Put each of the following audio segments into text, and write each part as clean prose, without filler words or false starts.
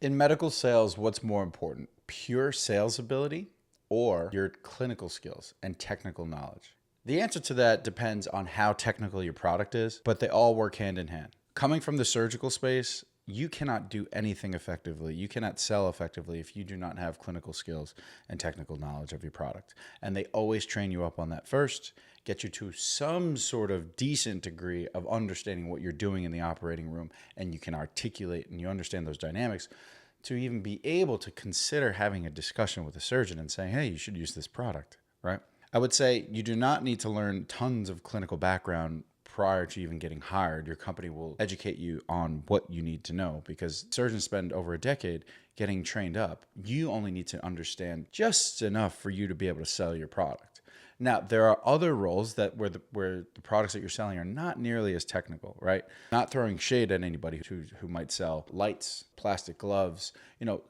In medical sales, what's more important, pure sales ability or your clinical skills and technical knowledge? The answer to that depends on how technical your product is, but they all work hand in hand. Coming from the surgical space, you cannot do anything effectively. You cannot sell effectively if you do not have clinical skills and technical knowledge of your product. And they always train you up on that first, get you to some sort of decent degree of understanding what you're doing in the operating room, and you can articulate and you understand those dynamics to even be able to consider having a discussion with a surgeon and saying, hey, you should use this product, right? I would say you do not need to learn tons of clinical background prior to even getting hired. Your company will educate you on what you need to know because surgeons spend over a decade getting trained up. You only need to understand just enough for you to be able to sell your product. Now, there are other roles that where the products that you're selling are not nearly as technical, right? Not throwing shade at anybody who might sell lights, plastic gloves,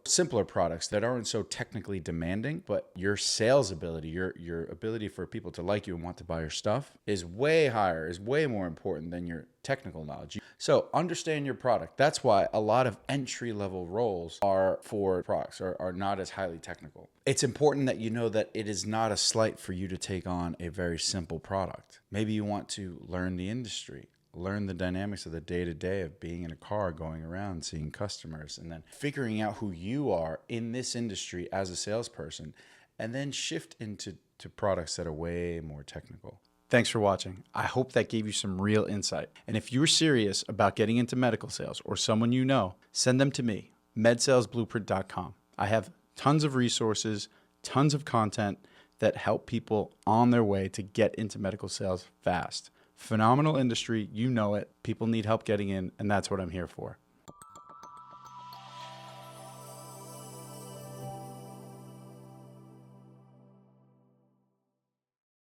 simpler products that aren't so technically demanding, but your sales ability, your ability for people to like you and want to buy your stuff is way higher, is way more important than your technical knowledge. So understand your product. That's why a lot of entry-level roles are for products are not as highly technical. It's important that you know that it is not a slight for you to take on a very simple product. Maybe you want to learn the industry, learn the dynamics of the day-to-day of being in a car, going around, seeing customers, and then figuring out who you are in this industry as a salesperson, and then shift into products that are way more technical. Thanks for watching. I hope that gave you some real insight. And if you're serious about getting into medical sales or someone you know, send them to me, MedSalesBlueprint.com. I have tons of resources, tons of content that help people on their way to get into medical sales fast. Phenomenal industry, you know it. People need help getting in, and that's what I'm here for.